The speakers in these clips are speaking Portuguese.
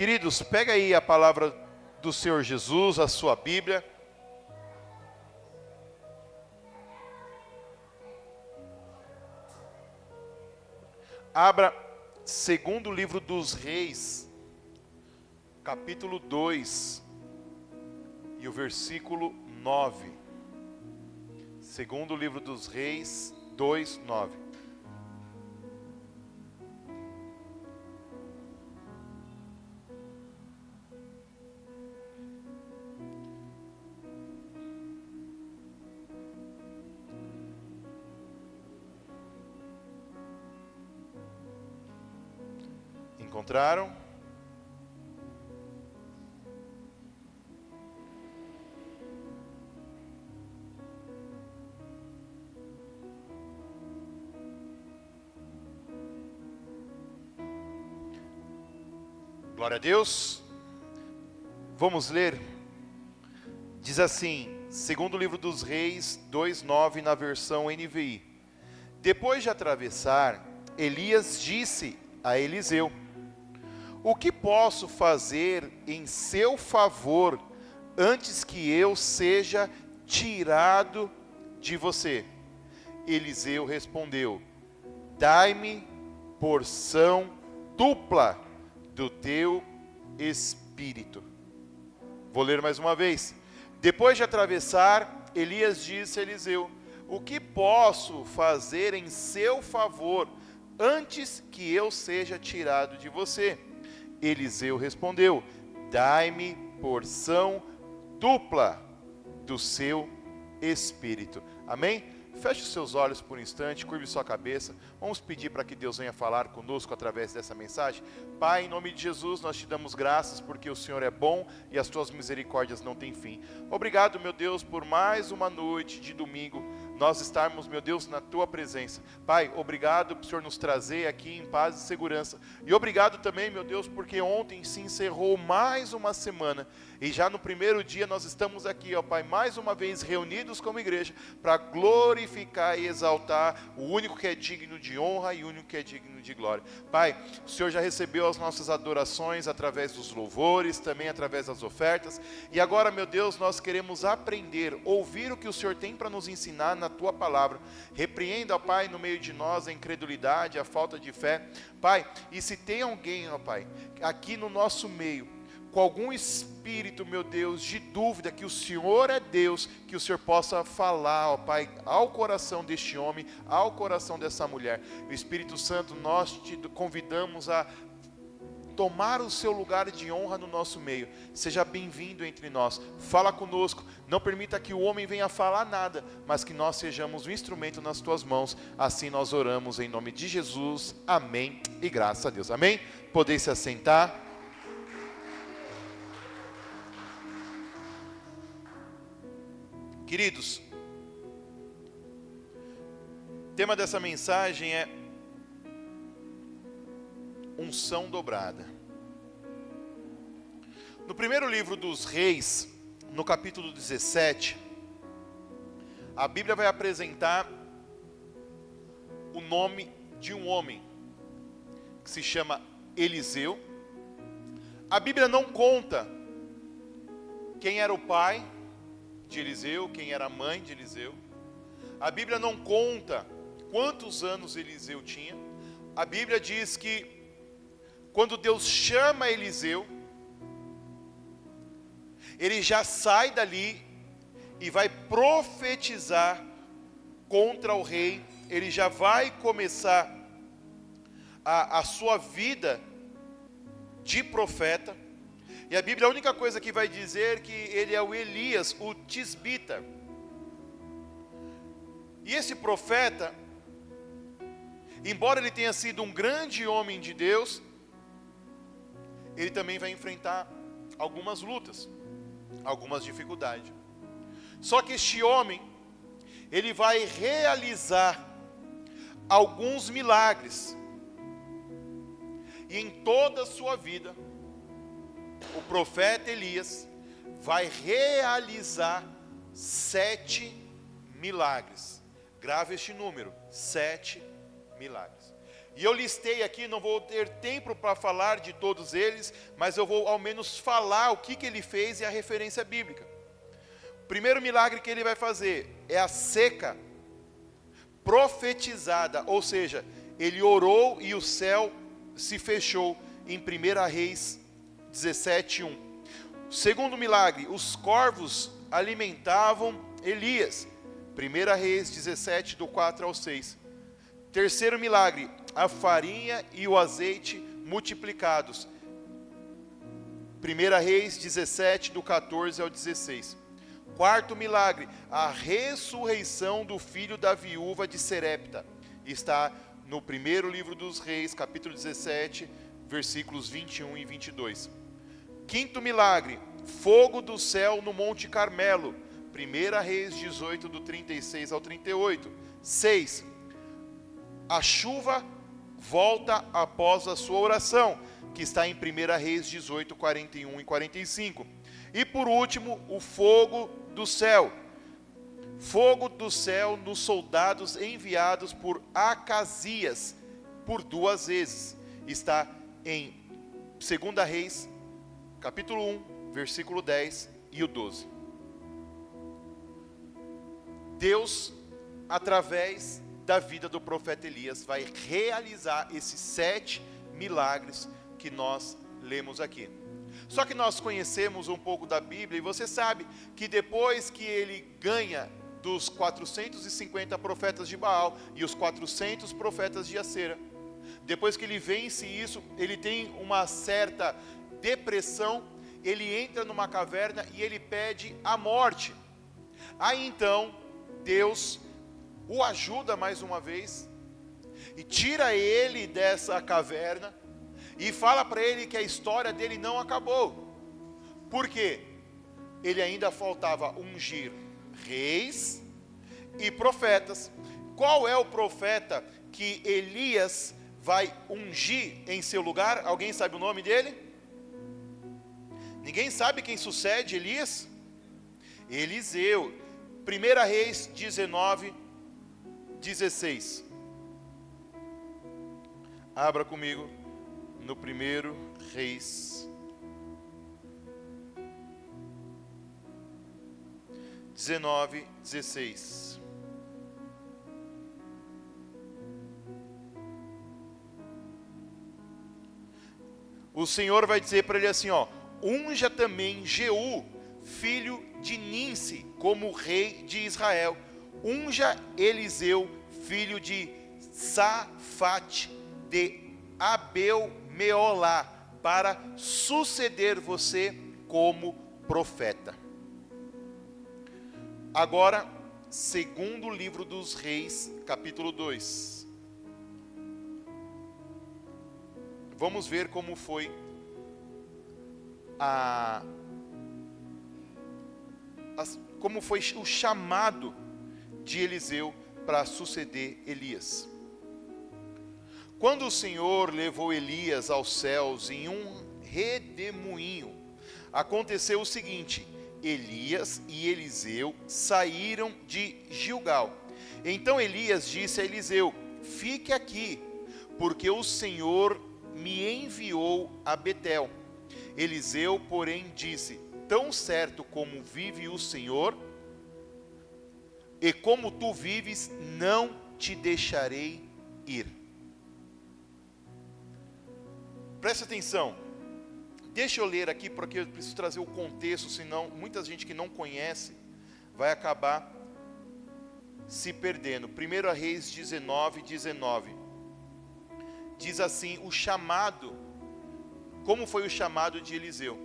Queridos, pega aí a palavra do Senhor Jesus, a sua Bíblia. Abra segundo livro dos Reis, capítulo 2, e o versículo 9. Segundo livro dos Reis, 2, 9. Encontraram? Glória a Deus. Vamos ler. Diz assim, segundo livro dos Reis, 2:9, na versão NVI. Depois de atravessar, Elias disse a Eliseu: o que posso fazer em seu favor antes que eu seja tirado de você? Eliseu respondeu: dai-me porção dupla do teu espírito. Vou ler mais uma vez. Depois de atravessar, Elias disse a Eliseu: o que posso fazer em seu favor antes que eu seja tirado de você? Eliseu respondeu: dai-me porção dupla do seu espírito. Amém? Feche os seus olhos por um instante, curve sua cabeça. Vamos pedir para que Deus venha falar conosco através dessa mensagem. Pai, em nome de Jesus, nós te damos graças porque o Senhor é bom e as tuas misericórdias não têm fim. Obrigado, meu Deus, por mais uma noite de domingo, nós estarmos, meu Deus, na tua presença. Pai, obrigado por Senhor nos trazer aqui em paz e segurança. E obrigado também, meu Deus, porque ontem se encerrou mais uma semana. E já no primeiro dia nós estamos aqui, ó Pai, mais uma vez reunidos como igreja para glorificar e exaltar o único que é digno de honra e o único que é digno de glória. Pai, o Senhor já recebeu as nossas adorações através dos louvores, também através das ofertas. E agora, meu Deus, nós queremos aprender, ouvir o que o Senhor tem para nos ensinar na tua palavra. Repreenda, ó Pai, no meio de nós a incredulidade, a falta de fé. Pai, e se tem alguém, ó Pai, aqui no nosso meio, com algum espírito, meu Deus, de dúvida que o Senhor é Deus, que o Senhor possa falar, ó Pai, ao coração deste homem, ao coração dessa mulher. O Espírito Santo, nós te convidamos a tomar o seu lugar de honra no nosso meio. Seja bem-vindo entre nós. Fala conosco. Não permita que o homem venha falar nada, mas que nós sejamos um instrumento nas tuas mãos. Assim nós oramos em nome de Jesus. Amém. E graças a Deus. Amém. Podeis se assentar. Queridos, o tema dessa mensagem é unção dobrada. No primeiro livro dos Reis, no capítulo 17, a Bíblia vai apresentar o nome de um homem que se chama Eliseu. A Bíblia não conta quem era o pai de Eliseu, quem era a mãe de Eliseu. A Bíblia não conta quantos anos Eliseu tinha. A Bíblia diz que quando Deus chama Eliseu, ele já sai dali e vai profetizar contra o rei. Ele já vai começar a sua vida de profeta. E a Bíblia, a única coisa que vai dizer é que ele é o Elias, o tisbita. E esse profeta, embora ele tenha sido um grande homem de Deus, ele também vai enfrentar algumas lutas, algumas dificuldades. Só que este homem, ele vai realizar alguns milagres. E em toda a sua vida, o profeta Elias vai realizar 7 milagres. Grave este número, 7 milagres. E eu listei aqui, não vou ter tempo para falar de todos eles, mas eu vou ao menos falar o que ele fez e a referência bíblica. O primeiro milagre que ele vai fazer é a seca profetizada, ou seja, ele orou e o céu se fechou em 1 Reis 17:1. Segundo milagre, os corvos alimentavam Elias, 1 Reis 17, do 4 ao 6. Terceiro milagre, a farinha e o azeite multiplicados, 1 Reis 17, do 14 ao 16. Quarto milagre, a ressurreição do filho da viúva de Serepta, está no primeiro livro dos Reis, capítulo 17, versículos 21 e 22. Quinto milagre, fogo do céu no Monte Carmelo, 1 Reis 18, do 36 ao 38. 6. A chuva volta após a sua oração, que está em 1 Reis 18, 41 e 45. E por último, o fogo do céu. Fogo do céu nos soldados enviados por Acasias por 2 vezes. Está em 2 Reis, capítulo 1, versículo 10 e o 12. Deus, através da vida do profeta Elias, vai realizar esses 7 milagres que nós lemos aqui. Só que nós conhecemos um pouco da Bíblia, e você sabe que depois que ele ganha dos 450 profetas de Baal e os 400 profetas de Acera, depois que ele vence isso, ele tem uma certa depressão, ele entra numa caverna e ele pede a morte. Aí então, Deus o ajuda mais uma vez, e tira ele dessa caverna, e fala para ele que a história dele não acabou. Por quê? Ele ainda faltava ungir reis e profetas. Qual é o profeta que Elias vai ungir em seu lugar? Alguém sabe o nome dele? Ninguém sabe quem sucede Elias? Eliseu. 1 Reis 19, 16. Abra comigo no 1 Reis 19, 16. O Senhor vai dizer para ele assim, ó: unja também Jeú, filho de Ninsi, como rei de Israel. Unja Eliseu, filho de Safate, de Abel-Meolá, para suceder você como profeta. Agora, segundo livro dos Reis, capítulo 2. Vamos ver como foi como foi o chamado de Eliseu para suceder Elias. Quando o Senhor levou Elias aos céus em um redemoinho, aconteceu o seguinte: Elias e Eliseu saíram de Gilgal. Então Elias disse a Eliseu: fique aqui, porque o Senhor me enviou a Betel. Eliseu, porém, disse: tão certo como vive o Senhor, e como tu vives, não te deixarei ir. Preste atenção. Deixa eu ler aqui, porque eu preciso trazer o contexto, senão muita gente que não conhece vai acabar se perdendo. 1 Reis 19, 19. Diz assim o chamado, como foi o chamado de Eliseu.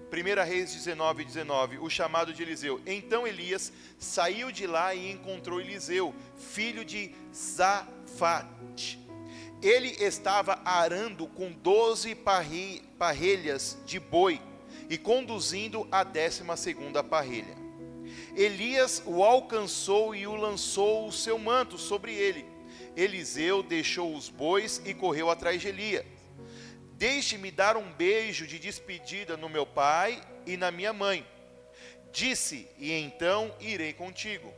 1 Reis 19, 19, o chamado de Eliseu. Então Elias saiu de lá e encontrou Eliseu, filho de Safate. Ele estava arando com 12 parrelhas de boi e conduzindo a 12ª parrelha. Elias o alcançou e o lançou o seu manto sobre ele. Eliseu deixou os bois e correu atrás de Elias. Deixe-me dar um beijo de despedida no meu pai e na minha mãe. Disse, e então irei contigo.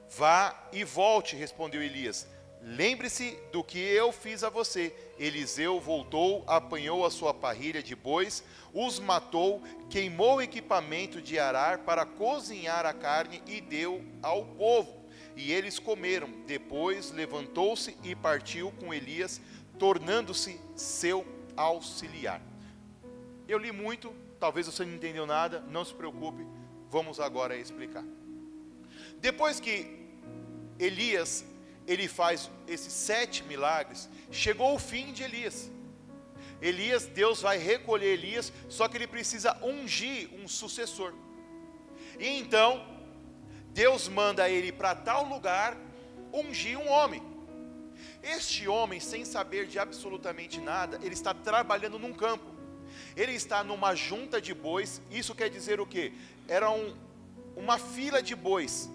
Vá e volte, respondeu Elias. lembre-se do que eu fiz a você. Eliseu voltou, apanhou a sua parrilha de bois, os matou, queimou o equipamento de arar para cozinhar a carne e deu ao povo. E eles comeram. Depois levantou-se e partiu com Elias, tornando-se seu auxiliar. Eu li muito, talvez você não entendeu nada, não se preocupe, vamos agora explicar. Depois que Elias, ele faz esses 7 milagres, chegou o fim de Elias. Elias, Deus vai recolher Elias, só que ele precisa ungir um sucessor. E então, Deus manda ele para tal lugar, ungir um homem. Este homem, sem saber de absolutamente nada, ele está trabalhando num campo. Ele está numa junta de bois. Isso quer dizer o quê? Era uma fila de bois.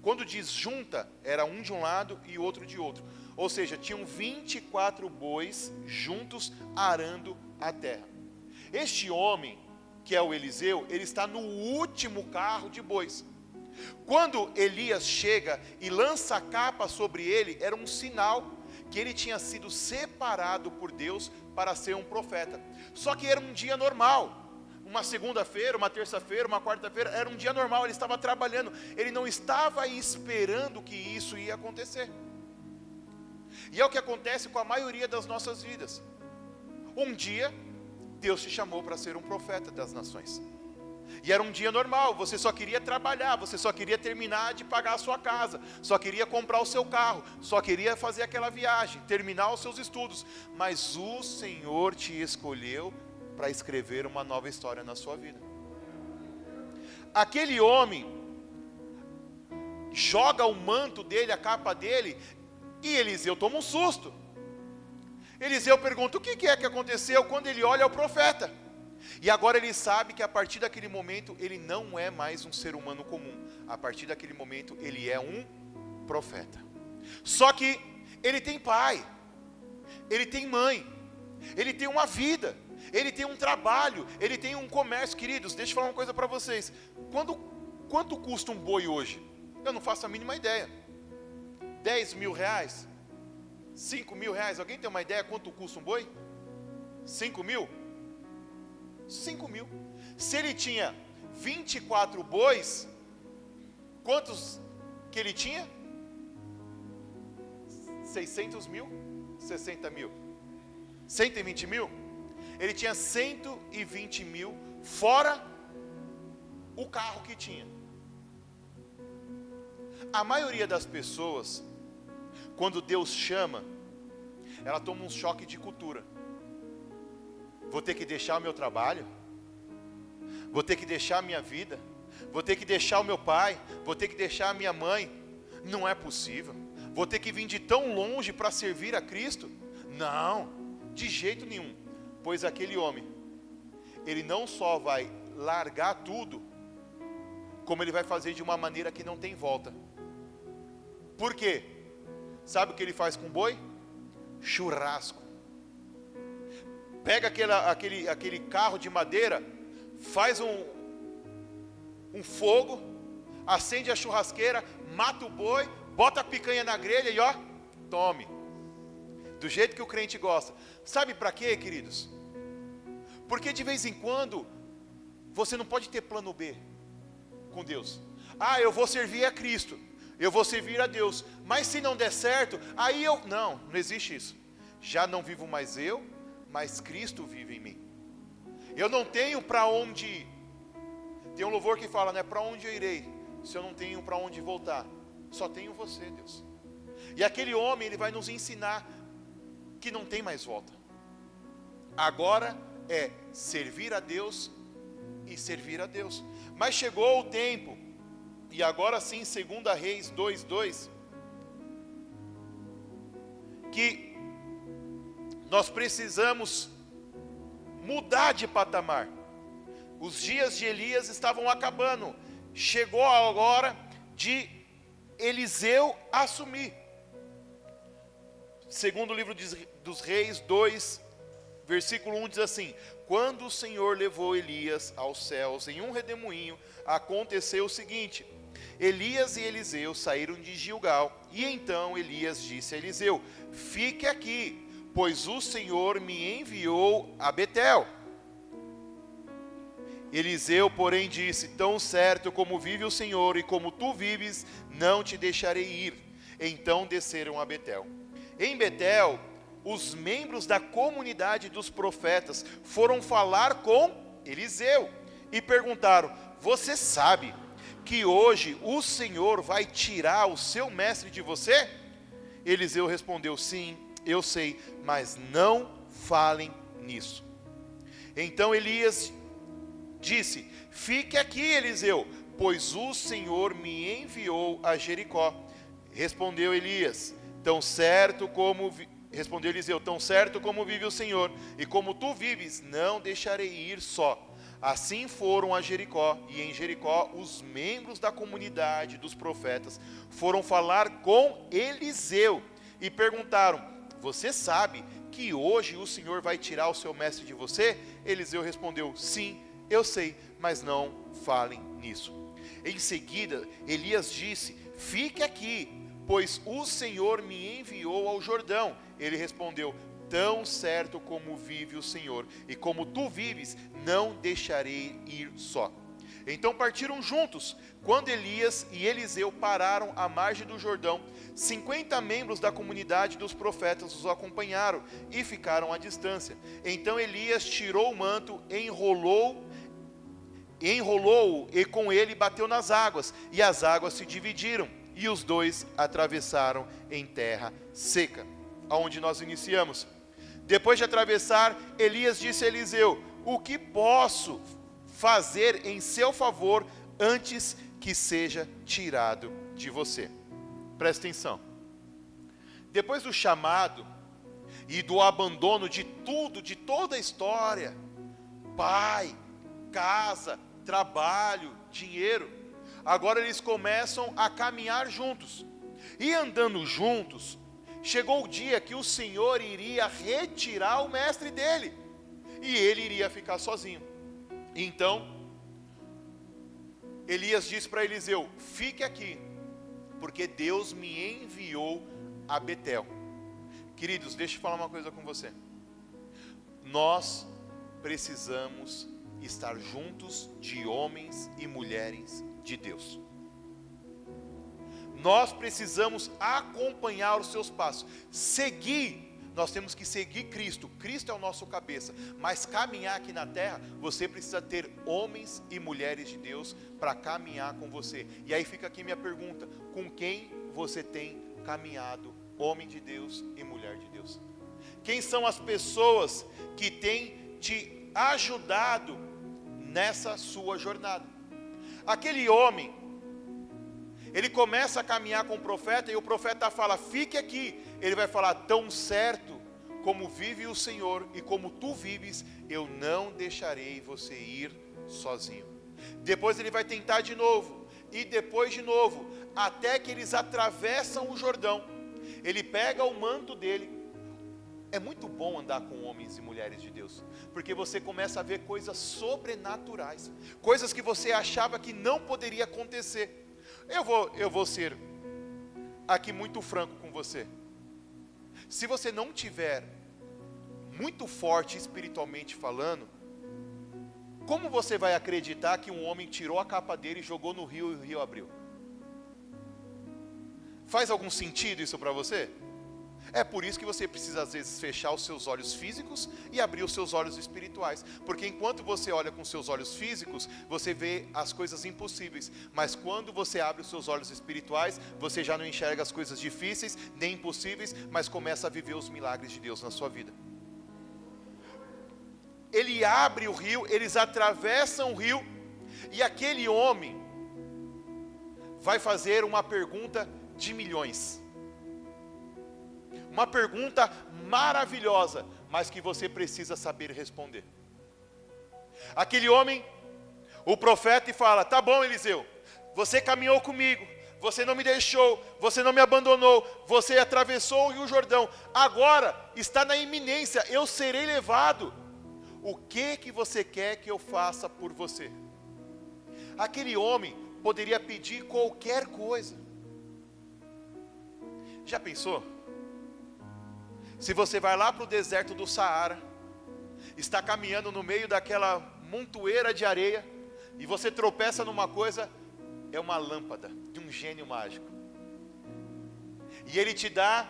Quando diz junta, era um de um lado e outro de outro. Ou seja, tinham 24 bois juntos arando a terra. Este homem, que é o Eliseu, ele está no último carro de bois. Quando Elias chega e lança a capa sobre ele, era um sinal que ele tinha sido separado por Deus para ser um profeta. Só que era um dia normal. Uma segunda-feira, uma terça-feira, uma quarta-feira, era um dia normal, ele estava trabalhando, ele não estava esperando que isso ia acontecer. E é o que acontece com a maioria das nossas vidas. Um dia, Deus te chamou para ser um profeta das nações. E era um dia normal, você só queria trabalhar, você só queria terminar de pagar a sua casa, só queria comprar o seu carro, só queria fazer aquela viagem, terminar os seus estudos. Mas o Senhor te escolheu para escrever uma nova história na sua vida. Aquele homem joga o manto dele, a capa dele, e Eliseu toma um susto. Eliseu pergunta: o que é que aconteceu? Quando ele olha, é o profeta. E agora ele sabe que a partir daquele momento ele não é mais um ser humano comum. A partir daquele momento ele é um profeta. Só que ele tem pai, ele tem mãe, ele tem uma vida, ele tem um trabalho, ele tem um comércio. Queridos, deixa eu falar uma coisa para vocês. Quanto custa um boi hoje? Eu não faço a mínima ideia. 10 mil reais? 5 mil reais? Alguém tem uma ideia quanto custa um boi? 5 mil? 5 mil. Se ele tinha 24 bois, quantos que ele tinha? 600 mil? 60 mil? 120 mil? Ele tinha 120 mil, fora o carro que tinha. A maioria das pessoas, quando Deus chama, ela toma um choque de cultura. Vou ter que deixar o meu trabalho, vou ter que deixar a minha vida, vou ter que deixar o meu pai, vou ter que deixar a minha mãe. Não é possível. Vou ter que vir de tão longe para servir a Cristo? Não, de jeito nenhum. Pois aquele homem, ele não só vai largar tudo, como ele vai fazer de uma maneira que não tem volta. Por quê? Sabe o que ele faz com o boi? Churrasco. Pega aquele carro de madeira, faz um fogo, acende a churrasqueira, mata o boi, bota a picanha na grelha e ó, tome. Do jeito que o crente gosta. Sabe para quê, queridos? Porque de vez em quando, você não pode ter plano B com Deus. Ah, eu vou servir a Cristo, eu vou servir a Deus, mas se não der certo, aí eu... Não existe isso. Já não vivo mais eu, mas Cristo vive em mim. Eu não tenho para onde ir. Tem um louvor que fala, né? Para onde eu irei, se eu não tenho para onde voltar? Só tenho você, Deus. E aquele homem, ele vai nos ensinar que não tem mais volta. Agora é servir a Deus e servir a Deus. Mas chegou o tempo, e agora sim, 2 Reis 2:2, que nós precisamos mudar de patamar. Os dias de Elias estavam acabando. Chegou a hora de Eliseu assumir. Segundo o livro dos Reis 2, versículo 1 diz assim: quando o Senhor levou Elias aos céus em um redemoinho, aconteceu o seguinte: Elias e Eliseu saíram de Gilgal, e então Elias disse a Eliseu: fique aqui, pois o Senhor me enviou a Betel. Eliseu, porém, disse: tão certo como vive o Senhor e como tu vives, não te deixarei ir. Então desceram a Betel. Em Betel, os membros da comunidade dos profetas foram falar com Eliseu e perguntaram: você sabe que hoje o Senhor vai tirar o seu mestre de você? Eliseu respondeu: sim, eu sei, mas não falem nisso. Então Elias disse: fique aqui, Eliseu, pois o Senhor me enviou a Jericó. Respondeu Elias: respondeu Eliseu: tão certo como vive o Senhor, e como tu vives, não deixarei ir só. Assim foram a Jericó, e em Jericó os membros da comunidade dos profetas foram falar com Eliseu e perguntaram: você sabe que hoje o Senhor vai tirar o seu mestre de você? Eliseu respondeu: sim, eu sei, mas não falem nisso. Em seguida, Elias disse: fique aqui, pois o Senhor me enviou ao Jordão. Ele respondeu: tão certo como vive o Senhor, e como tu vives, não deixarei ir só. Então partiram juntos. Quando Elias e Eliseu pararam à margem do Jordão, 50 membros da comunidade dos profetas os acompanharam e ficaram à distância. Então Elias tirou o manto, enrolou-o e com ele bateu nas águas, e as águas se dividiram, e os dois atravessaram em terra seca. Aonde nós iniciamos. Depois de atravessar, Elias disse a Eliseu: o que posso fazer em seu favor antes que seja tirado de você? Presta atenção. Depois do chamado e do abandono de tudo, de toda a história, pai, casa, trabalho, dinheiro, agora eles começam a caminhar juntos. E andando juntos, chegou o dia que o Senhor iria retirar o mestre dele, e ele iria ficar sozinho. Então Elias disse para Eliseu: fique aqui, porque Deus me enviou a Betel. Queridos, deixa eu falar uma coisa com você. Nós precisamos estar juntos de homens e mulheres de Deus. Nós precisamos acompanhar os seus passos, seguir. Nós temos que seguir Cristo. Cristo é o nosso cabeça. Mas caminhar aqui na terra, você precisa ter homens e mulheres de Deus para caminhar com você. E aí fica aqui minha pergunta: com quem você tem caminhado, homem de Deus e mulher de Deus? Quem são as pessoas que têm te ajudado nessa sua jornada? Aquele homem, ele começa a caminhar com o profeta, e o profeta fala: fique aqui. Ele vai falar: tão certo como vive o Senhor e como tu vives, eu não deixarei você ir sozinho. Depois ele vai tentar de novo, e depois de novo, até que eles atravessam o Jordão. Ele pega o manto dele. É muito bom andar com homens e mulheres de Deus, porque você começa a ver coisas sobrenaturais, coisas que você achava que não poderia acontecer. Eu vou ser aqui muito franco com você. Se você não tiver muito forte espiritualmente falando, como você vai acreditar que um homem tirou a capa dele e jogou no rio e o rio abriu? Faz algum sentido isso para você? É por isso que você precisa às vezes fechar os seus olhos físicos e abrir os seus olhos espirituais. Porque enquanto você olha com seus olhos físicos, você vê as coisas impossíveis. Mas quando você abre os seus olhos espirituais, você já não enxerga as coisas difíceis, nem impossíveis, mas começa a viver os milagres de Deus na sua vida. Ele abre o rio, eles atravessam o rio, e aquele homem vai fazer uma pergunta de milhões. Uma pergunta maravilhosa, mas que você precisa saber responder. Aquele homem, o profeta, fala: tá bom, Eliseu, você caminhou comigo, você não me deixou, você não me abandonou, você atravessou o Rio Jordão, agora está na iminência, eu serei levado. O que você quer que eu faça por você? Aquele homem poderia pedir qualquer coisa. Já pensou? Se você vai lá para o deserto do Saara, está caminhando no meio daquela montoeira de areia, e você tropeça numa coisa, é uma lâmpada de um gênio mágico. E ele te dá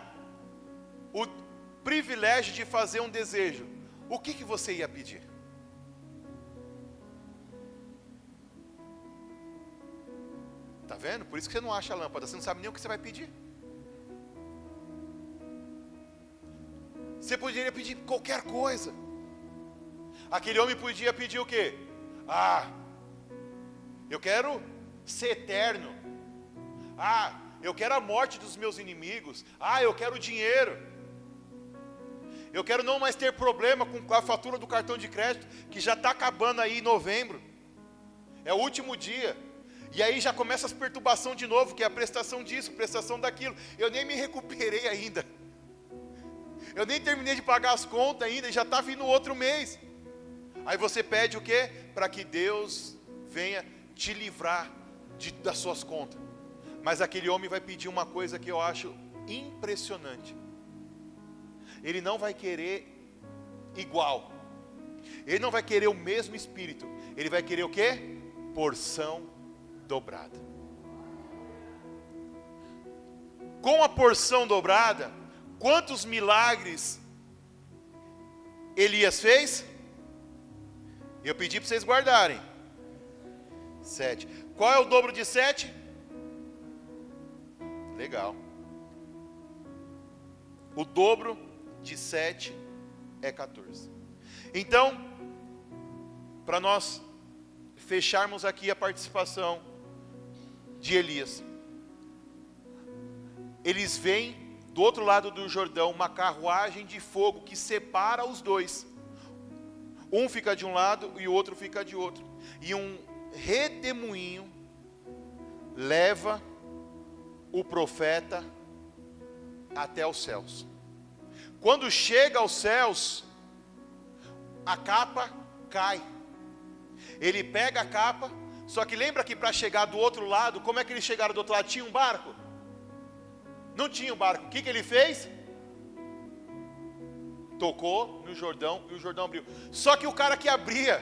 o privilégio de fazer um desejo. O que você ia pedir? Está vendo? Por isso que você não acha a lâmpada, você não sabe nem o que você vai pedir. Você poderia pedir qualquer coisa. Aquele homem podia pedir o quê? Eu quero ser eterno. Eu quero a morte dos meus inimigos. Eu quero dinheiro. Eu quero não mais ter problema com a fatura do cartão de crédito, que já está acabando aí em novembro. É o último dia. E aí já começa as perturbações de novo, que é a prestação disso, prestação daquilo. Eu nem me recuperei ainda. Eu nem terminei de pagar as contas ainda, e já está vindo outro mês. Aí você pede o quê? Para que Deus venha te livrar das suas contas. Mas aquele homem vai pedir uma coisa que eu acho impressionante. Ele não vai querer igual. Ele não vai querer o mesmo espírito. Ele vai querer o quê? Porção dobrada. Com a porção dobrada, quantos milagres Elias fez? Eu pedi para vocês guardarem. 7. Qual é o dobro de 7? Legal. O dobro de 7 é 14. Então, para nós fecharmos aqui a participação de Elias, eles veem do outro lado do Jordão uma carruagem de fogo que separa os dois. Um fica de um lado e o outro fica de outro. E um redemoinho leva o profeta até os céus. Quando chega aos céus, a capa cai. Ele pega a capa, só que lembra que para chegar do outro lado, como é que eles chegaram do outro lado? Tinha um barco? Não tinha um barco. O que ele fez? Tocou no Jordão e o Jordão abriu. Só que o cara que abria,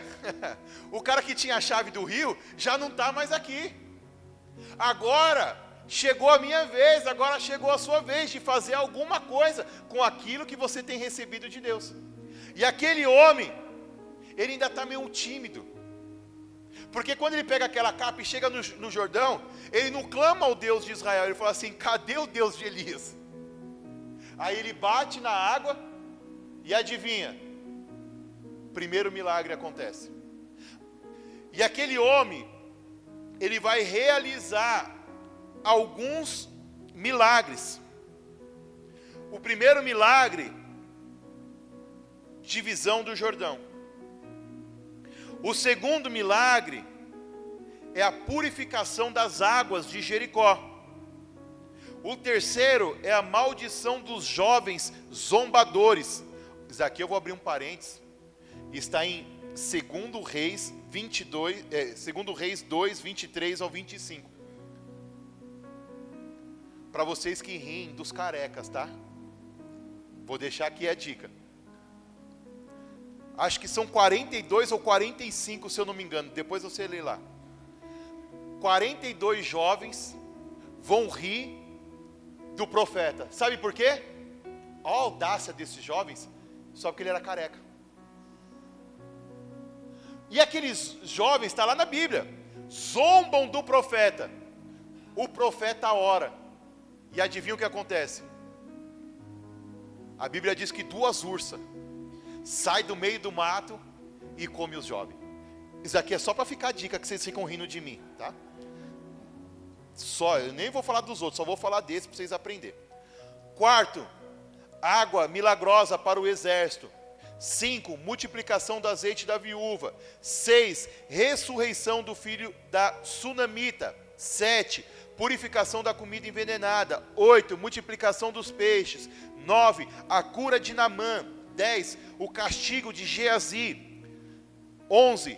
o cara que tinha a chave do rio, já não está mais aqui. Agora chegou a minha vez, agora chegou a sua vez de fazer alguma coisa com aquilo que você tem recebido de Deus. E aquele homem, ele ainda está meio tímido. Porque quando ele pega aquela capa e chega no Jordão, ele não clama ao Deus de Israel, ele fala assim: cadê o Deus de Elias? Aí ele bate na água e adivinha, primeiro milagre acontece. E aquele homem, ele vai realizar alguns milagres. O primeiro milagre, divisão do Jordão. O segundo milagre é a purificação das águas de Jericó. O terceiro é a maldição dos jovens zombadores. Isso aqui eu vou abrir um parênteses. Está em 2 Reis 22, 2 Reis 2, 23 ao 25. Para vocês que riem dos carecas, tá? Vou deixar aqui a dica. Acho que são 42 ou 45, se eu não me engano. Depois você lê lá. 42 jovens vão rir do profeta. Sabe por quê? A audácia desses jovens, só porque ele era careca. E aqueles jovens, está lá na Bíblia, zombam do profeta. O profeta ora. E adivinha o que acontece? A Bíblia diz que 2 ursas sai do meio do mato e come os jovens. Isso aqui é só para ficar a dica, que vocês ficam rindo de mim, tá? Só, eu nem vou falar dos outros, só vou falar desse para vocês aprenderem. 4, água milagrosa para o exército. 5, multiplicação do azeite da viúva. 6, ressurreição do filho da sunamita. 7, purificação da comida envenenada. 8, multiplicação dos peixes. 9, a cura de Naamã. 10, o castigo de Geazi. 11,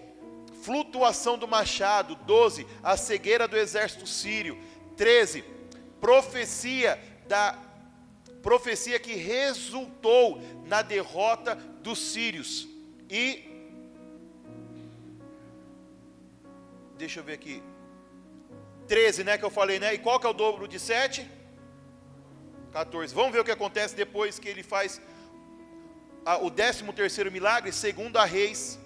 flutuação do machado. 12, a cegueira do exército sírio. 13, profecia que resultou na derrota dos sírios. E deixa eu ver aqui, 13, né, que eu falei, né? E qual que é o dobro de 7? 14. Vamos ver o que acontece depois que ele faz o 13º milagre, 2 Reis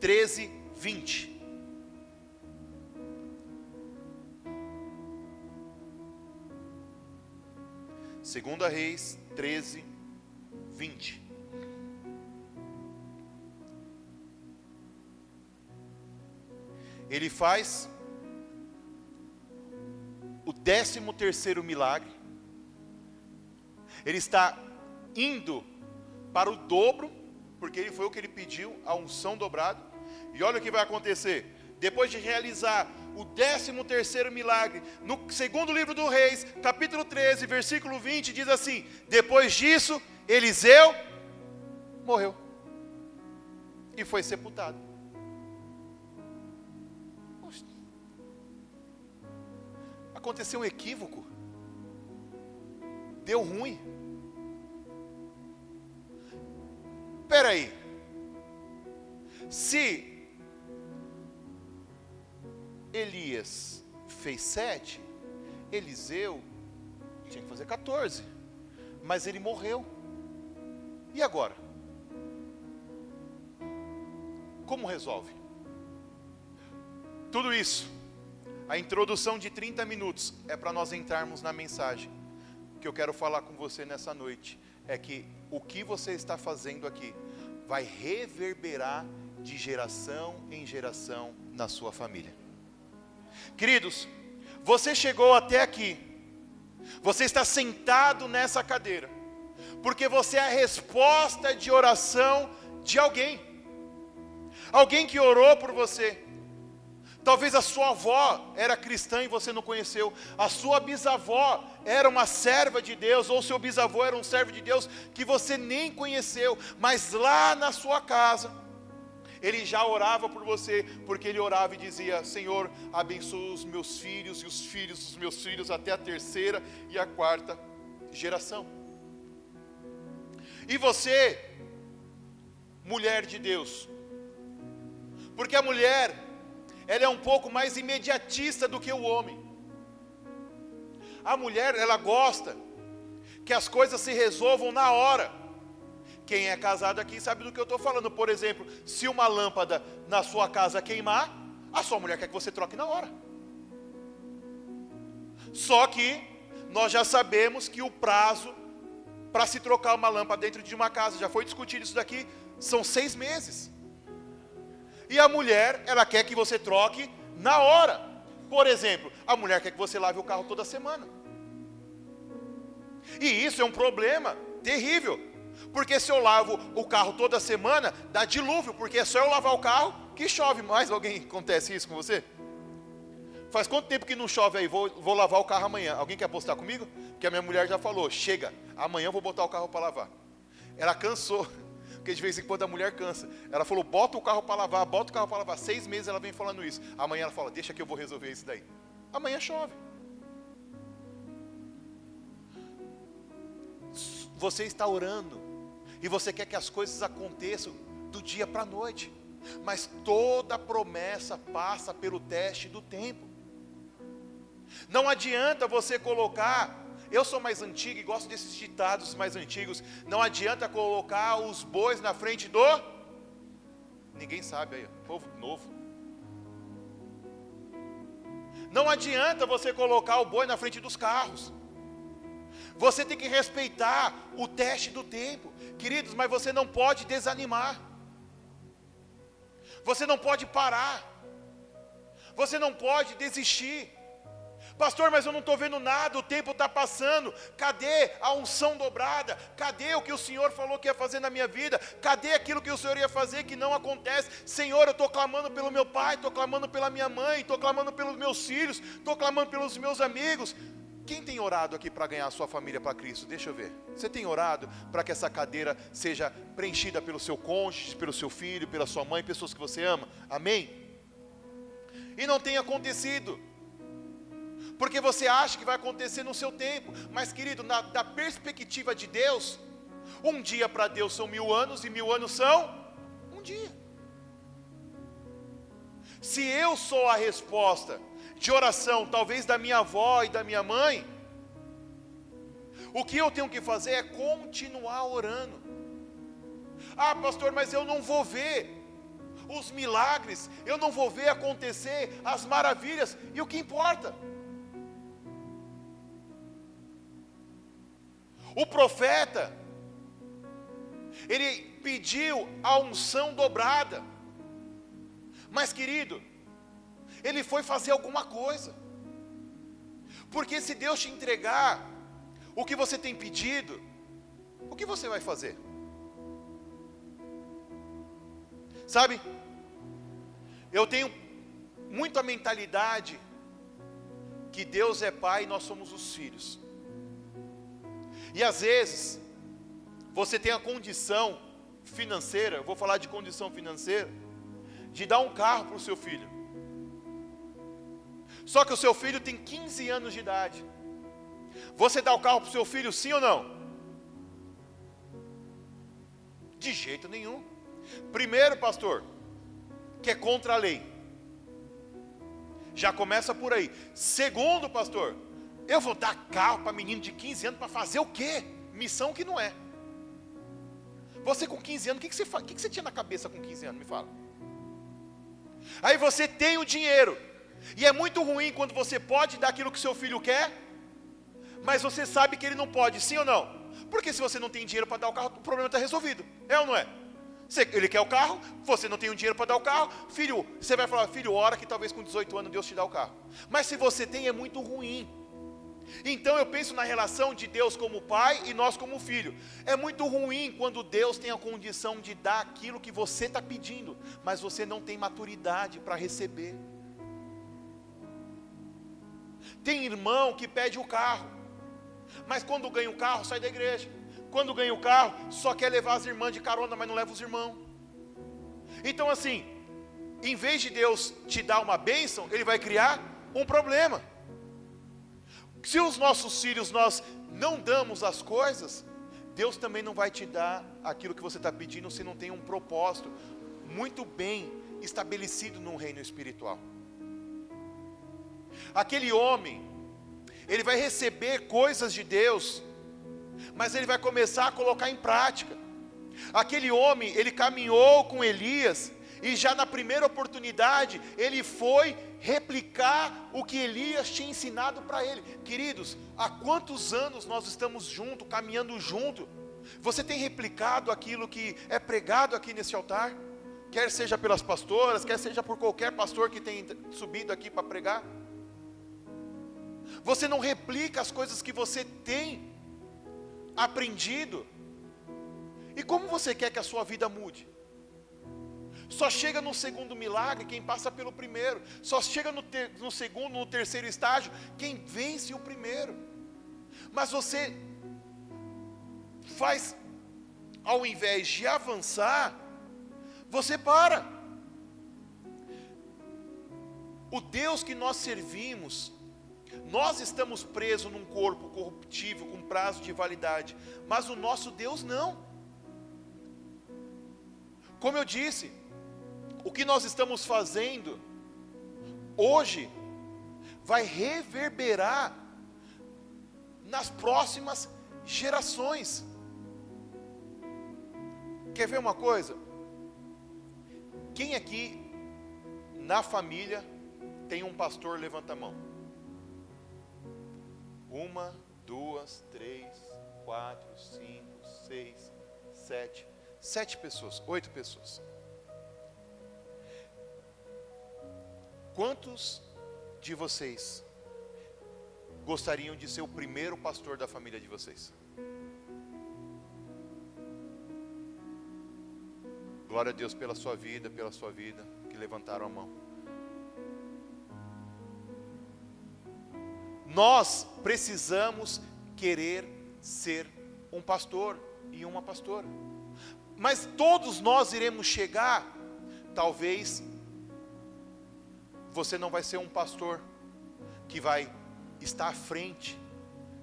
13, 20. Segunda Reis 13, 20. Ele faz o 13º milagre. Ele está indo para o dobro, porque ele foi o que ele pediu, a unção dobrada. E olha o que vai acontecer. Depois de realizar o 13º milagre, no segundo livro do Reis, capítulo 13, versículo 20, diz assim: depois disso, Eliseu morreu e foi sepultado. Aconteceu um equívoco, deu ruim. Espera aí, se Elias fez 7, Eliseu tinha que fazer 14, mas ele morreu. E agora? Como resolve? Tudo isso, a introdução de 30 minutos, é para nós entrarmos na mensagem. O que eu quero falar com você nessa noite é que o que você está fazendo aqui vai reverberar de geração em geração na sua família. Queridos, você chegou até aqui, você está sentado nessa cadeira, porque você é a resposta de oração de alguém que orou por você. Talvez a sua avó era cristã e você não conheceu, a sua bisavó era uma serva de Deus, ou seu bisavô era um servo de Deus que você nem conheceu, mas lá na sua casa, ele já orava por você, porque ele orava e dizia: Senhor, abençoa os meus filhos e os filhos dos meus filhos até a 3ª e a 4ª geração. E você, mulher de Deus, porque a mulher, ela é um pouco mais imediatista do que o homem. A mulher, ela gosta que as coisas se resolvam na hora. Quem é casado aqui sabe do que eu estou falando. Por exemplo, se uma lâmpada na sua casa queimar, a sua mulher quer que você troque na hora. Só que nós já sabemos que o prazo para se trocar uma lâmpada dentro de uma casa, já foi discutido isso daqui, são 6 meses. E a mulher, ela quer que você troque na hora. Por exemplo, a mulher quer que você lave o carro toda semana. E isso é um problema terrível, porque se eu lavo o carro toda semana, dá dilúvio, porque é só eu lavar o carro que chove. Mais alguém acontece isso com você? Faz quanto tempo que não chove aí? Vou lavar o carro amanhã. Alguém quer apostar comigo? Porque a minha mulher já falou: chega, amanhã eu vou botar o carro para lavar. Ela cansou, porque de vez em quando a mulher cansa. Ela falou: bota o carro para lavar, bota o carro para lavar. 6 meses ela vem falando isso. Amanhã ela fala: deixa que eu vou resolver isso daí. Amanhã chove. Você está orando e você quer que as coisas aconteçam do dia para a noite, mas toda promessa passa pelo teste do tempo. Não adianta você colocar, eu sou mais antigo e gosto desses ditados mais antigos, não adianta colocar os bois na frente do... Ninguém sabe aí, povo novo. Não adianta você colocar o boi na frente dos carros. Você tem que respeitar o teste do tempo, queridos, mas você não pode desanimar. Você não pode parar. Você não pode desistir. Pastor, mas eu não estou vendo nada, o tempo está passando. Cadê a unção dobrada? Cadê o que o Senhor falou que ia fazer na minha vida? Cadê aquilo que o Senhor ia fazer que não acontece? Senhor, eu estou clamando pelo meu pai, estou clamando pela minha mãe, estou clamando pelos meus filhos, estou clamando pelos meus amigos. Quem tem orado aqui para ganhar a sua família para Cristo? Deixa eu ver. Você tem orado para que essa cadeira seja preenchida pelo seu cônjuge, pelo seu filho, pela sua mãe, pessoas que você ama? Amém? E não tem acontecido, porque você acha que vai acontecer no seu tempo. Mas querido, da perspectiva de Deus, um dia para Deus são 1000 anos, e 1000 anos são um dia. Se eu sou a resposta de oração, talvez da minha avó e da minha mãe, o que eu tenho que fazer é continuar orando. Ah, pastor, mas eu não vou ver os milagres, eu não vou ver acontecer as maravilhas, e o que importa? O profeta, ele pediu a unção dobrada, mas querido, ele foi fazer alguma coisa, porque se Deus te entregar o que você tem pedido, o que você vai fazer? Sabe, eu tenho muito a mentalidade que Deus é pai e nós somos os filhos, e às vezes, você tem a condição financeira, eu vou falar de condição financeira, de dar um carro para o seu filho. Só que o seu filho tem 15 anos de idade. Você dá o carro para o seu filho, sim ou não? De jeito nenhum. Primeiro, pastor, que é contra a lei. Já começa por aí. Segundo, pastor, eu vou dar carro para menino de 15 anos para fazer o quê? Missão que não é. Você com 15 anos, o que você tinha na cabeça com 15 anos? Me fala. Aí você tem o dinheiro, e é muito ruim quando você pode dar aquilo que seu filho quer, mas você sabe que ele não pode, sim ou não? Porque se você não tem dinheiro para dar o carro, o problema está resolvido, é ou não é? Ele quer o carro, você não tem o dinheiro para dar o carro, filho, você vai falar, filho, ora que talvez com 18 anos Deus te dá o carro. Mas se você tem, é muito ruim. Então eu penso na relação de Deus como pai e nós como filho. É muito ruim quando Deus tem a condição de dar aquilo que você está pedindo, mas você não tem maturidade para receber. Tem irmão que pede o carro, mas quando ganha o carro sai da igreja. Quando ganha o carro só quer levar as irmãs de carona, mas não leva os irmãos. Então assim, em vez de Deus te dar uma bênção, Ele vai criar um problema. Se os nossos filhos nós não damos as coisas, Deus também não vai te dar aquilo que você está pedindo se não tem um propósito muito bem estabelecido no reino espiritual. Aquele homem, ele vai receber coisas de Deus, mas ele vai começar a colocar em prática. Aquele homem, ele caminhou com Elias, e já na primeira oportunidade, ele foi replicar o que Elias tinha ensinado para ele. Queridos, há quantos anos nós estamos juntos, caminhando junto? Você tem replicado aquilo que é pregado aqui nesse altar? Quer seja pelas pastoras, quer seja por qualquer pastor que tem subido aqui para pregar? Você não replica as coisas que você tem aprendido? E como você quer que a sua vida mude? Só chega no segundo milagre quem passa pelo primeiro. Só chega no segundo, no terceiro estágio quem vence o primeiro. Mas você faz, ao invés de avançar, você para. O Deus que nós servimos, nós estamos presos num corpo corruptível com prazo de validade, mas o nosso Deus não. Como eu disse, o que nós estamos fazendo hoje vai reverberar nas próximas gerações. Quer ver uma coisa? Quem aqui na família tem um pastor? Levanta a mão. 1, 2, 3, 4, 5, 6, 7. 7 pessoas, 8 pessoas. Quantos de vocês gostariam de ser o primeiro pastor da família de vocês? Glória a Deus pela sua vida, que levantaram a mão. Nós precisamos querer ser um pastor e uma pastora. Mas todos nós iremos chegar, talvez você não vai ser um pastor que vai estar à frente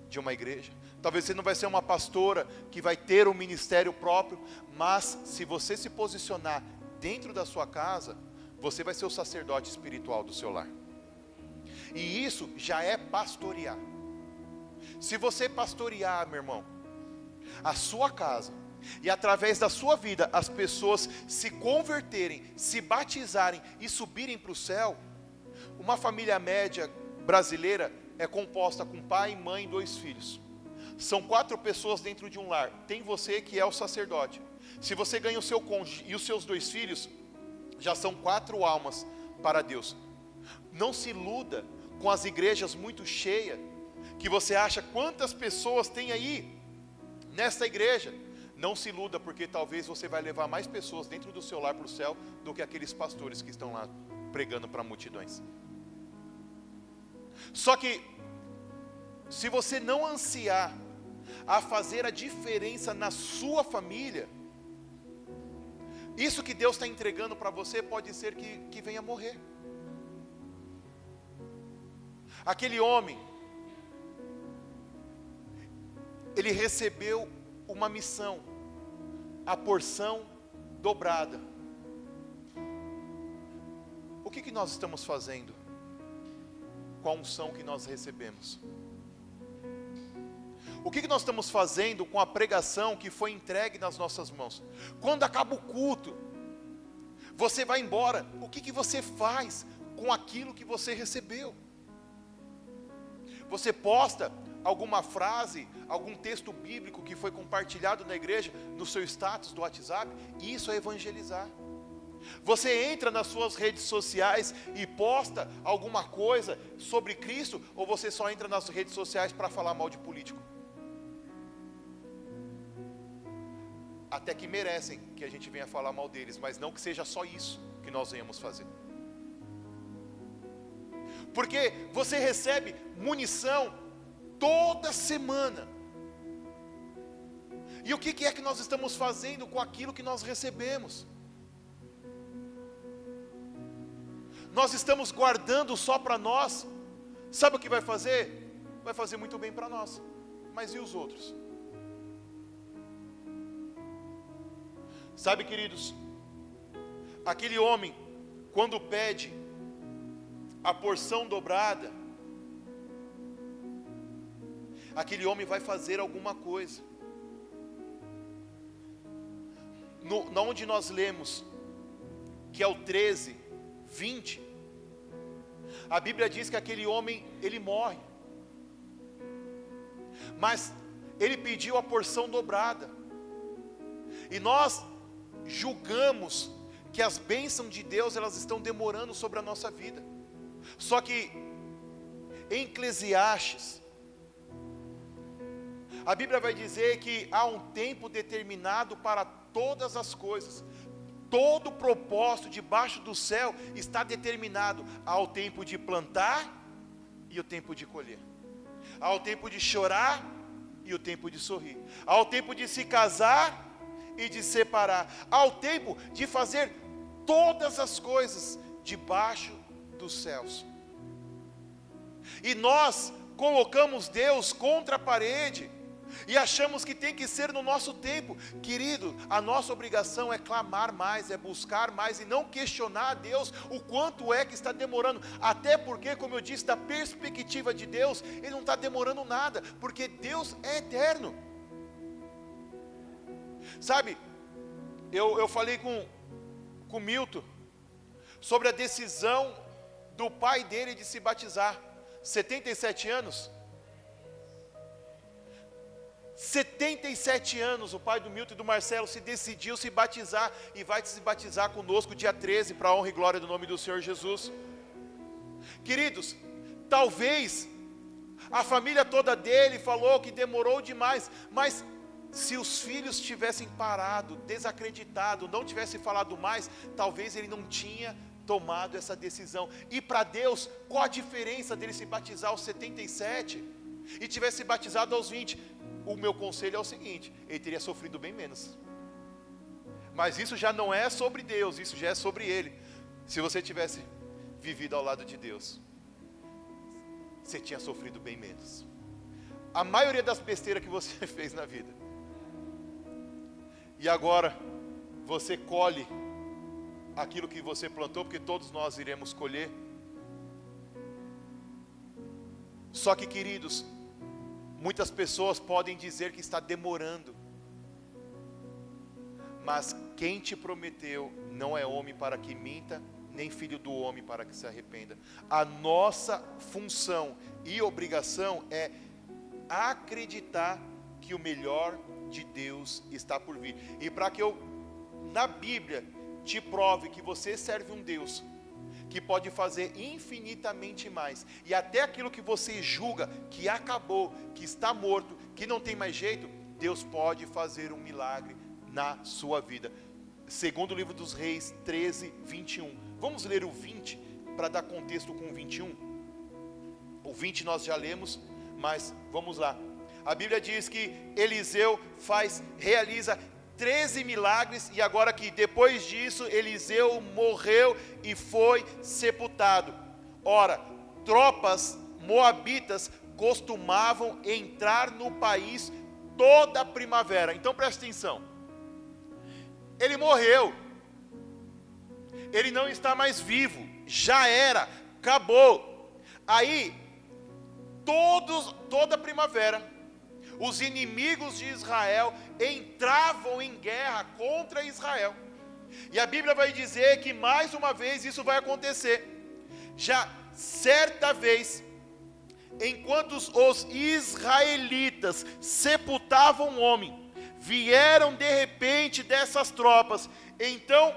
de uma igreja. Talvez você não vai ser uma pastora que vai ter um ministério próprio, mas se você se posicionar dentro da sua casa, você vai ser o sacerdote espiritual do seu lar. E isso já é pastorear. Se você pastorear, meu irmão, a sua casa, e através da sua vida as pessoas se converterem, se batizarem e subirem para o céu. Uma família média brasileira é composta com pai, mãe e 2 filhos. São 4 pessoas dentro de um lar. Tem você que é o sacerdote. Se você ganha o seu cônjuge e os seus 2 filhos, já são 4 almas para Deus. Não se iluda com as igrejas muito cheias, que você acha quantas pessoas tem aí nesta igreja. Não se iluda, porque talvez você vai levar mais pessoas dentro do seu lar para o céu do que aqueles pastores que estão lá pregando para multidões. Só que se você não ansiar a fazer a diferença na sua família, isso que Deus está entregando para você pode ser que venha morrer. Aquele homem, ele recebeu uma missão, a porção dobrada. O que nós estamos fazendo com a unção que nós recebemos? O que nós estamos fazendo com a pregação que foi entregue nas nossas mãos? Quando acaba o culto, você vai embora, o que você faz com aquilo que você recebeu? Você posta alguma frase, algum texto bíblico que foi compartilhado na igreja, no seu status do WhatsApp? Isso é evangelizar. Você entra nas suas redes sociais e posta alguma coisa sobre Cristo, ou você só entra nas redes sociais para falar mal de político? Até que merecem que a gente venha falar mal deles, mas não que seja só isso que nós venhamos fazer. Porque você recebe munição toda semana. E o que é que nós estamos fazendo com aquilo que nós recebemos? Nós estamos guardando só para nós. Sabe o que vai fazer? Vai fazer muito bem para nós. Mas e os outros? Sabe, queridos, aquele homem, quando pede a porção dobrada, aquele homem vai fazer alguma coisa. Onde nós lemos, que é o 13, 20, a Bíblia diz que aquele homem, ele morre. Mas ele pediu a porção dobrada. E nós julgamos que as bênçãos de Deus, elas estão demorando sobre a nossa vida. Só que em Eclesiastes, a Bíblia vai dizer que há um tempo determinado para todas as coisas. Todo o propósito debaixo do céu está determinado. Há o tempo de plantar e o tempo de colher. Há o tempo de chorar e o tempo de sorrir. Há o tempo de se casar e de separar. Há o tempo de fazer todas as coisas debaixo dos céus. E nós colocamos Deus contra a parede e achamos que tem que ser no nosso tempo. Querido, a nossa obrigação é clamar mais, é buscar mais e não questionar a Deus o quanto é que está demorando. Até porque, como eu disse, da perspectiva de Deus, Ele não está demorando nada, porque Deus é eterno. Sabe, eu falei com o Milton sobre a decisão do pai dele de se batizar. 77 anos. 77 anos, o pai do Milton e do Marcelo se decidiu se batizar e vai se batizar conosco dia 13 para a honra e glória do nome do Senhor Jesus. Queridos, talvez a família toda dele falou que demorou demais, mas se os filhos tivessem parado, desacreditado, não tivessem falado mais, talvez ele não tinha tomado essa decisão. E para Deus, qual a diferença dele se batizar aos 77 e tivesse batizado aos 20? O meu conselho é o seguinte: ele teria sofrido bem menos. Mas isso já não é sobre Deus, isso já é sobre ele. Se você tivesse vivido ao lado de Deus, você tinha sofrido bem menos. A maioria das besteiras que você fez na vida. E agora, você colhe aquilo que você plantou, porque todos nós iremos colher. Só que, queridos, muitas pessoas podem dizer que está demorando. Mas quem te prometeu não é homem para que minta, nem filho do homem para que se arrependa. A nossa função e obrigação é acreditar que o melhor de Deus está por vir. E para que eu, na Bíblia, te prove que você serve um Deus que pode fazer infinitamente mais, e até aquilo que você julga que acabou, que está morto, que não tem mais jeito, Deus pode fazer um milagre na sua vida. Segundo o livro dos Reis 13, 21. Vamos ler o 20 para dar contexto com o 21. O 20 nós já lemos, mas vamos lá. A Bíblia diz que Eliseu realiza 13 milagres, e agora que depois disso Eliseu morreu e foi sepultado. Ora, tropas moabitas costumavam entrar no país toda a primavera. Então presta atenção. Ele morreu. Ele não está mais vivo. Já era, acabou. Aí, toda a primavera, os inimigos de Israel entravam em guerra contra Israel. E a Bíblia vai dizer que mais uma vez isso vai acontecer. Já certa vez, enquanto os israelitas sepultavam um homem, vieram de repente dessas tropas, então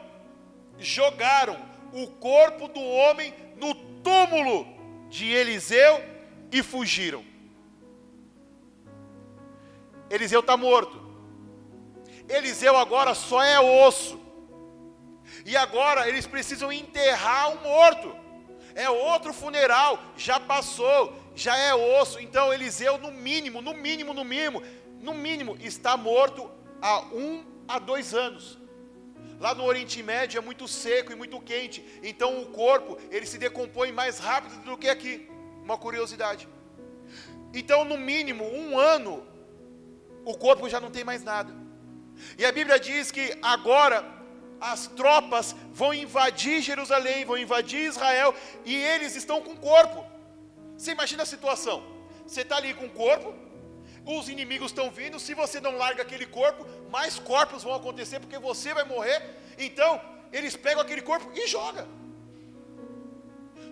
jogaram o corpo do homem no túmulo de Eliseu e fugiram. Eliseu está morto. Eliseu agora só é osso. E agora eles precisam enterrar o morto. É outro funeral, já passou, já é osso. Então Eliseu no mínimo, está morto há 1 a 2 anos. Lá no Oriente Médio é muito seco e muito quente, então o corpo ele se decompõe mais rápido do que aqui. Uma curiosidade. Então no mínimo 1 ano o corpo já não tem mais nada. E a Bíblia diz que agora as tropas vão invadir Jerusalém, vão invadir Israel, e eles estão com o corpo. Você imagina a situação: você está ali com o corpo, os inimigos estão vindo, se você não larga aquele corpo, mais corpos vão acontecer, porque você vai morrer. Então, eles pegam aquele corpo e jogam.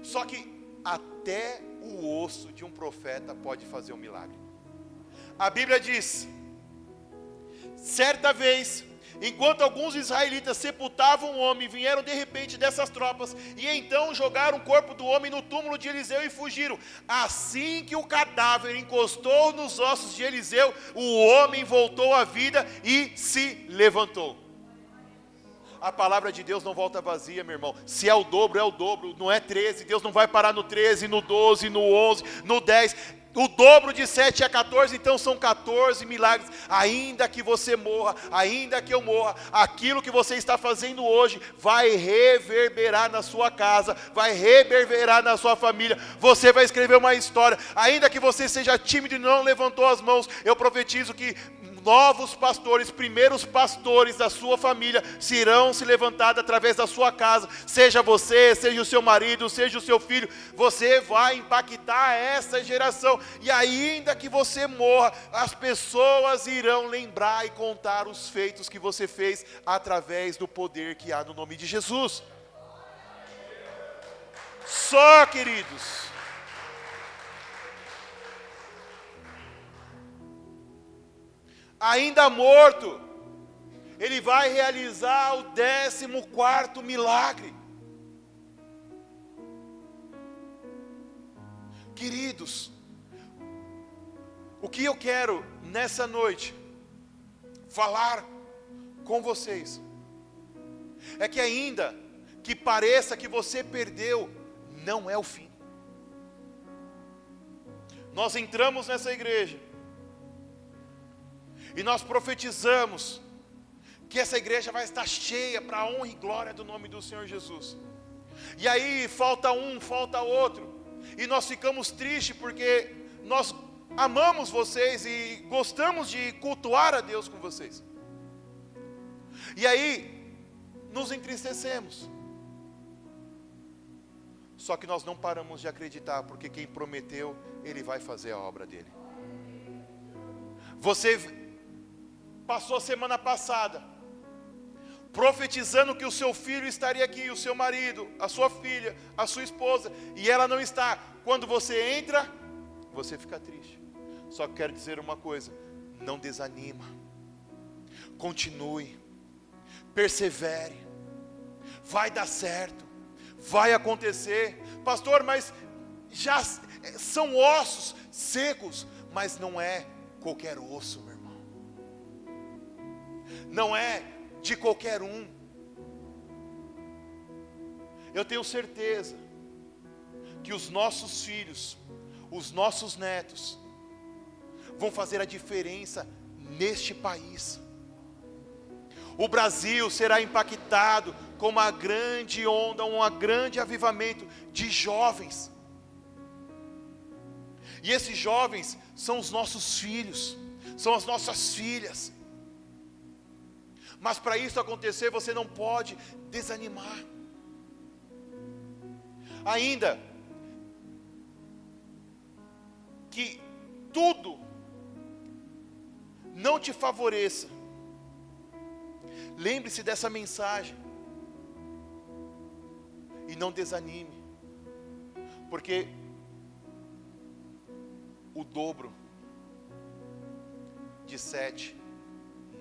Só que até o osso de um profeta pode fazer um milagre. A Bíblia diz: certa vez, enquanto alguns israelitas sepultavam um homem, vieram de repente dessas tropas, e então jogaram o corpo do homem no túmulo de Eliseu e fugiram. Assim que o cadáver encostou nos ossos de Eliseu, o homem voltou à vida e se levantou. A palavra de Deus não volta vazia, meu irmão. Se é o dobro, não é 13. Deus não vai parar no 13, no 12, no 11, no 10. O dobro de 7 a 14, então são 14 milagres. Ainda que você morra, ainda que eu morra, aquilo que você está fazendo hoje vai reverberar na sua casa, vai reverberar na sua família. Você vai escrever uma história. Ainda que você seja tímido e não levantou as mãos, eu profetizo que novos pastores, primeiros pastores da sua família irão se levantar através da sua casa. Seja você, seja o seu marido, seja o seu filho, você vai impactar essa geração. E ainda que você morra, as pessoas irão lembrar e contar os feitos que você fez através do poder que há no nome de Jesus. Só, queridos, ainda morto, ele vai realizar o 14º milagre. Queridos, o que eu quero nessa noite falar com vocês é que ainda que pareça que você perdeu, não é o fim. Nós entramos nessa igreja e nós profetizamos que essa igreja vai estar cheia para a honra e glória do nome do Senhor Jesus. E aí falta um, falta outro, e nós ficamos tristes porque nós amamos vocês e gostamos de cultuar a Deus com vocês. E aí nos entristecemos. Só que nós não paramos de acreditar, porque quem prometeu, Ele vai fazer a obra dele. Você passou a semana passada profetizando que o seu filho estaria aqui, o seu marido, a sua filha, a sua esposa, e ela não está. Quando você entra, você fica triste. Só que quero dizer uma coisa: não desanima, continue, persevere, vai dar certo, vai acontecer. Pastor, mas já são ossos secos, mas não é qualquer osso, meu irmão, não é de qualquer um. Eu tenho certeza que os nossos filhos, os nossos netos, vão fazer a diferença neste país. O Brasil será impactado com uma grande onda, um grande avivamento de jovens. E esses jovens são os nossos filhos, são as nossas filhas. Mas para isso acontecer, você não pode desanimar. Ainda que tudo não te favoreça, lembre-se dessa mensagem e não desanime, porque o dobro de 7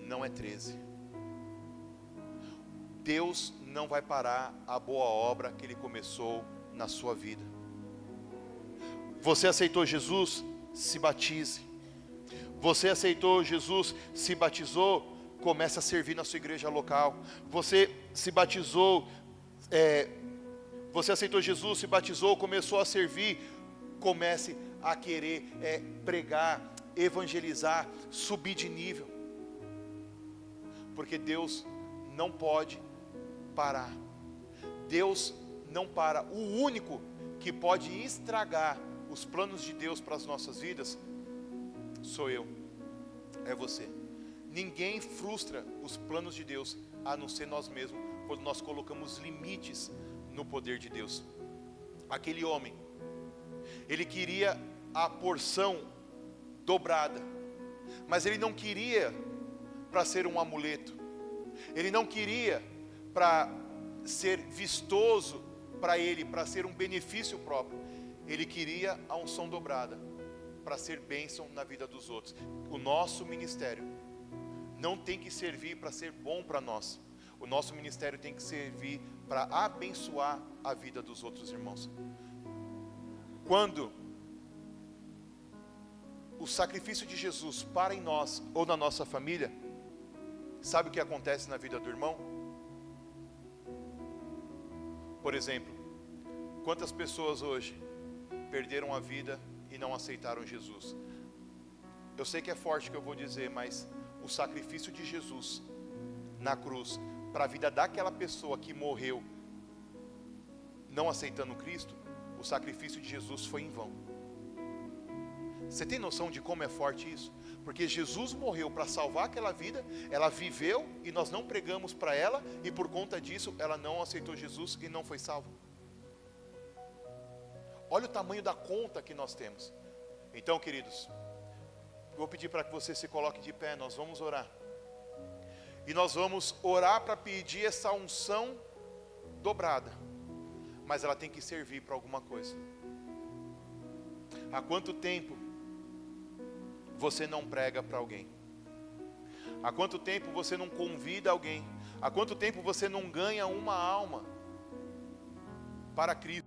não é 13. Deus não vai parar a boa obra que Ele começou na sua vida. Você aceitou Jesus? Se batize. Você aceitou Jesus? Se batizou? Comece a servir na sua igreja local. Você se batizou, você aceitou Jesus, se batizou, começou a servir, comece a querer pregar, evangelizar, subir de nível, porque Deus não pode parar. Deus não para. O único que pode estragar os planos de Deus para as nossas vidas sou eu, é você. Ninguém frustra os planos de Deus, a não ser nós mesmos, quando nós colocamos limites no poder de Deus. Aquele homem, ele queria a porção dobrada, mas ele não queria para ser um amuleto, ele não queria para ser vistoso para ele, para ser um benefício próprio. Ele queria a unção dobrada para ser bênção na vida dos outros. O nosso ministério não tem que servir para ser bom para nós. O nosso ministério tem que servir para abençoar a vida dos outros irmãos. Quando o sacrifício de Jesus para em nós ou na nossa família, sabe o que acontece na vida do irmão? Por exemplo, quantas pessoas hoje perderam a vida e não aceitaram Jesus? Eu sei que é forte o que eu vou dizer, mas o sacrifício de Jesus na cruz para a vida daquela pessoa que morreu não aceitando Cristo, o sacrifício de Jesus foi em vão. Você tem noção de como é forte isso? Porque Jesus morreu para salvar aquela vida, ela viveu e nós não pregamos para ela, e por conta disso ela não aceitou Jesus e não foi salva. Olha o tamanho da conta que nós temos. Então, queridos, vou pedir para que você se coloque de pé, nós vamos orar. E nós vamos orar para pedir essa unção dobrada, mas ela tem que servir para alguma coisa. Há quanto tempo você não prega para alguém? Há quanto tempo você não convida alguém? Há quanto tempo você não ganha uma alma para Cristo?